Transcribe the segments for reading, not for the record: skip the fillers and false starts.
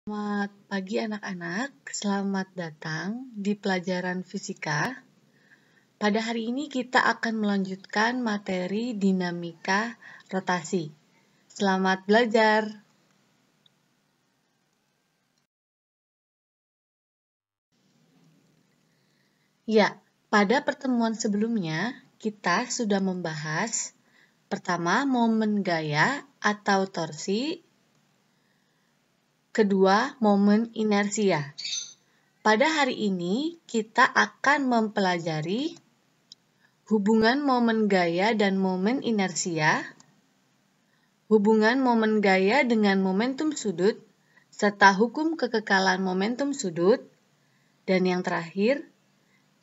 Selamat pagi anak-anak, selamat datang di pelajaran fisika. Pada hari ini kita akan melanjutkan materi dinamika rotasi. Selamat belajar. Ya, pada pertemuan sebelumnya kita sudah membahas pertama momen gaya atau torsi, kedua momen inersia. Pada hari ini kita akan mempelajari hubungan momen gaya dan momen inersia, hubungan momen gaya dengan momentum sudut, serta hukum kekekalan momentum sudut, dan yang terakhir,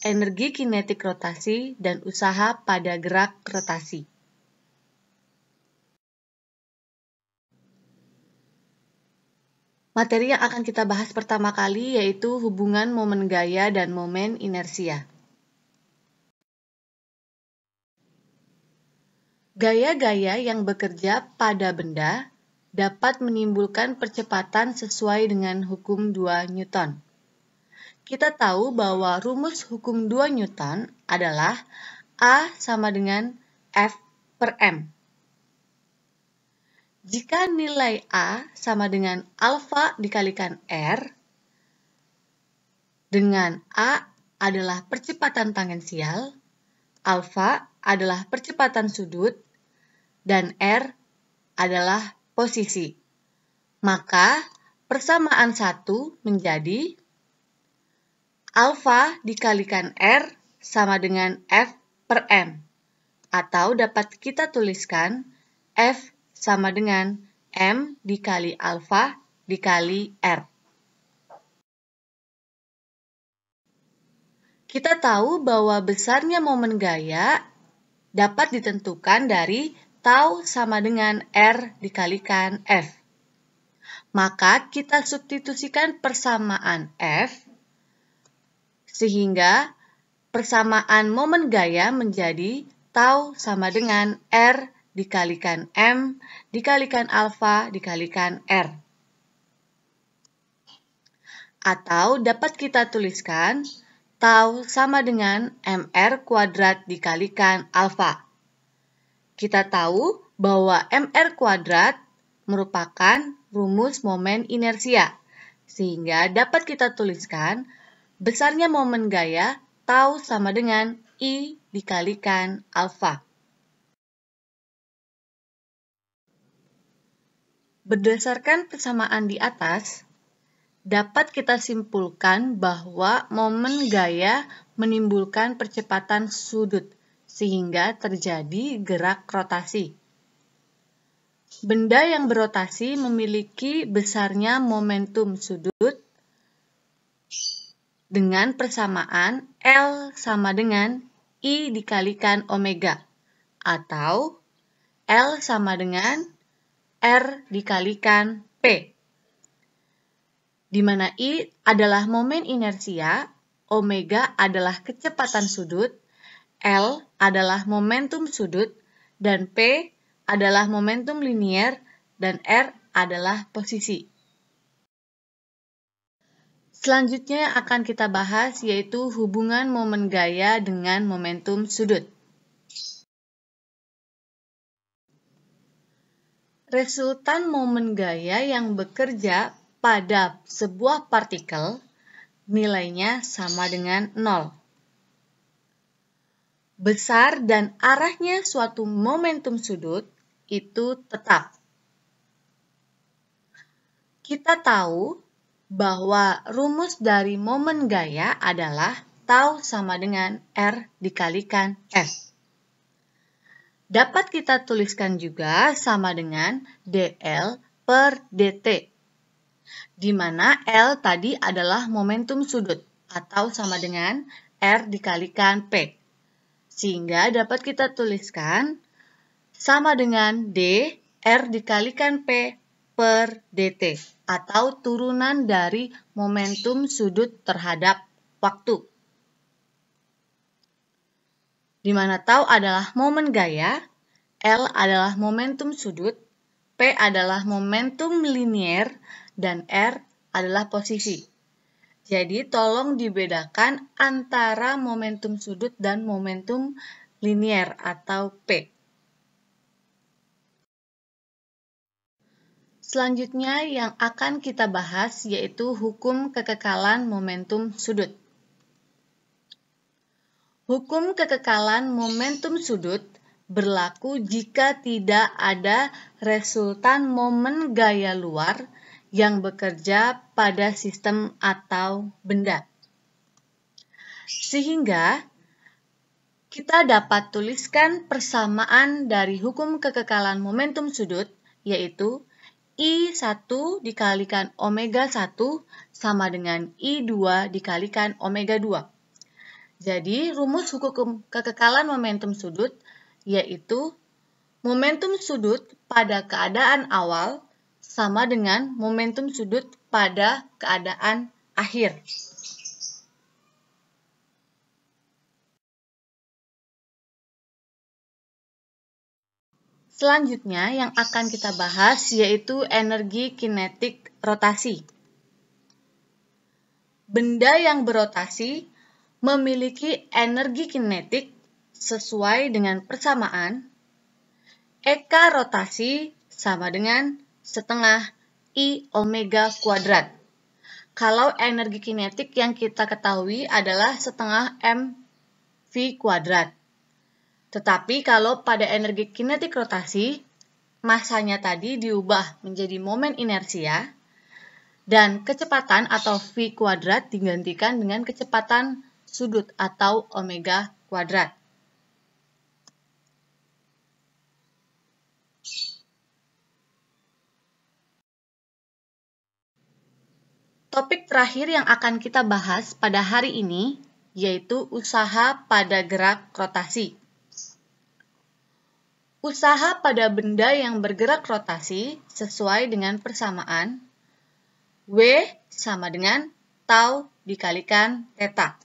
energi kinetik rotasi dan usaha pada gerak rotasi. Materi yang akan kita bahas pertama kali yaitu hubungan momen gaya dan momen inersia. Gaya-gaya yang bekerja pada benda dapat menimbulkan percepatan sesuai dengan hukum 2 Newton. Kita tahu bahwa rumus hukum 2 Newton adalah A sama dengan F per M. Jika nilai A sama dengan alfa dikalikan R, dengan A adalah percepatan tangensial, alfa adalah percepatan sudut, dan R adalah posisi. Maka persamaan 1 menjadi alfa dikalikan R sama dengan F per M. Atau dapat kita tuliskan F sama dengan M dikali alfa dikali R. Kita tahu bahwa besarnya momen gaya dapat ditentukan dari tau sama dengan R dikalikan F. Maka kita substitusikan persamaan F, sehingga persamaan momen gaya menjadi tau sama dengan R dikalikan M dikalikan alfa dikalikan R. Atau dapat kita tuliskan tau sama dengan MR kuadrat dikalikan alfa. Kita tahu bahwa MR kuadrat merupakan rumus momen inersia, sehingga dapat kita tuliskan besarnya momen gaya tau sama dengan I dikalikan alfa. Berdasarkan persamaan di atas, dapat kita simpulkan bahwa momen gaya menimbulkan percepatan sudut, sehingga terjadi gerak rotasi. Benda yang berotasi memiliki besarnya momentum sudut dengan persamaan L sama dengan I dikalikan omega, atau L sama dengan R dikalikan P, di mana I adalah momen inersia, omega adalah kecepatan sudut, L adalah momentum sudut, dan P adalah momentum linier, dan R adalah posisi. Selanjutnya yang akan kita bahas yaitu hubungan momen gaya dengan momentum sudut. Resultan momen gaya yang bekerja pada sebuah partikel nilainya sama dengan 0. Besar dan arahnya suatu momentum sudut itu tetap. Kita tahu bahwa rumus dari momen gaya adalah tau sama dengan R dikalikan F. Dapat kita tuliskan juga sama dengan dL per dt, di mana L tadi adalah momentum sudut atau sama dengan R dikalikan P. Sehingga dapat kita tuliskan sama dengan D R dikalikan P per dt atau turunan dari momentum sudut terhadap waktu. Di mana tau adalah momen gaya, L adalah momentum sudut, P adalah momentum linier, dan R adalah posisi. Jadi, tolong dibedakan antara momentum sudut dan momentum linier atau P. Selanjutnya yang akan kita bahas yaitu hukum kekekalan momentum sudut. Hukum kekekalan momentum sudut berlaku jika tidak ada resultan momen gaya luar yang bekerja pada sistem atau benda. Sehingga kita dapat tuliskan persamaan dari hukum kekekalan momentum sudut, yaitu I1 dikalikan omega 1 sama dengan I2 dikalikan omega 2. Jadi, rumus hukum kekekalan momentum sudut yaitu momentum sudut pada keadaan awal sama dengan momentum sudut pada keadaan akhir. Selanjutnya yang akan kita bahas yaitu energi kinetik rotasi. Benda yang berotasi memiliki energi kinetik sesuai dengan persamaan Eka rotasi sama dengan setengah I omega kuadrat. Kalau energi kinetik yang kita ketahui adalah setengah mv kuadrat. Tetapi kalau pada energi kinetik rotasi, masanya tadi diubah menjadi momen inersia, dan kecepatan atau v kuadrat digantikan dengan kecepatan sudut atau omega kuadrat. Topik terakhir yang akan kita bahas pada hari ini yaitu usaha pada gerak rotasi. Usaha pada benda yang bergerak rotasi sesuai dengan persamaan W sama dengan tau dikalikan theta.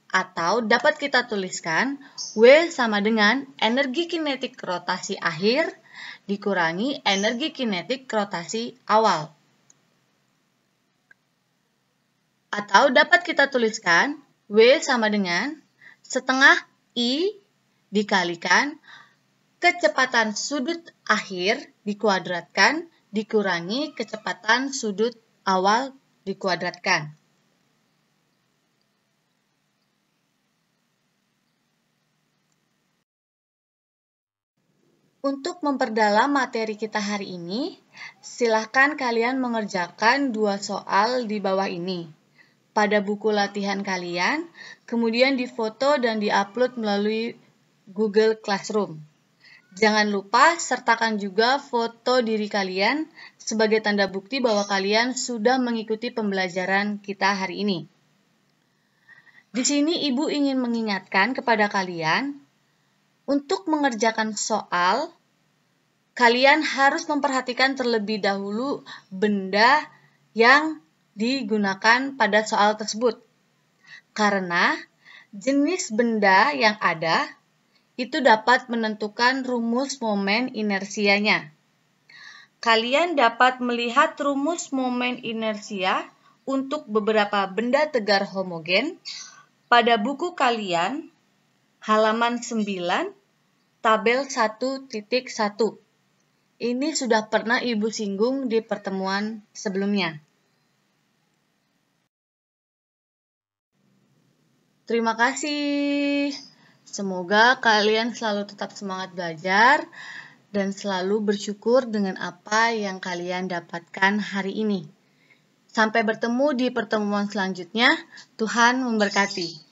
Atau dapat kita tuliskan W sama dengan energi kinetik rotasi akhir dikurangi energi kinetik rotasi awal. Atau dapat kita tuliskan W sama dengan setengah I dikalikan kecepatan sudut akhir dikuadratkan dikurangi kecepatan sudut awal dikuadratkan. Untuk memperdalam materi kita hari ini, silakan kalian mengerjakan 2 soal di bawah ini pada buku latihan kalian, kemudian difoto dan diupload melalui Google Classroom. Jangan lupa sertakan juga foto diri kalian sebagai tanda bukti bahwa kalian sudah mengikuti pembelajaran kita hari ini. Di sini Ibu ingin mengingatkan kepada kalian, untuk mengerjakan soal, kalian harus memperhatikan terlebih dahulu benda yang digunakan pada soal tersebut. Karena jenis benda yang ada itu dapat menentukan rumus momen inersianya. Kalian dapat melihat rumus momen inersia untuk beberapa benda tegar homogen pada buku kalian halaman 9 tabel 1.1. Ini sudah pernah Ibu singgung di pertemuan sebelumnya. Terima kasih. Semoga kalian selalu tetap semangat belajar dan selalu bersyukur dengan apa yang kalian dapatkan hari ini. Sampai bertemu di pertemuan selanjutnya. Tuhan memberkati.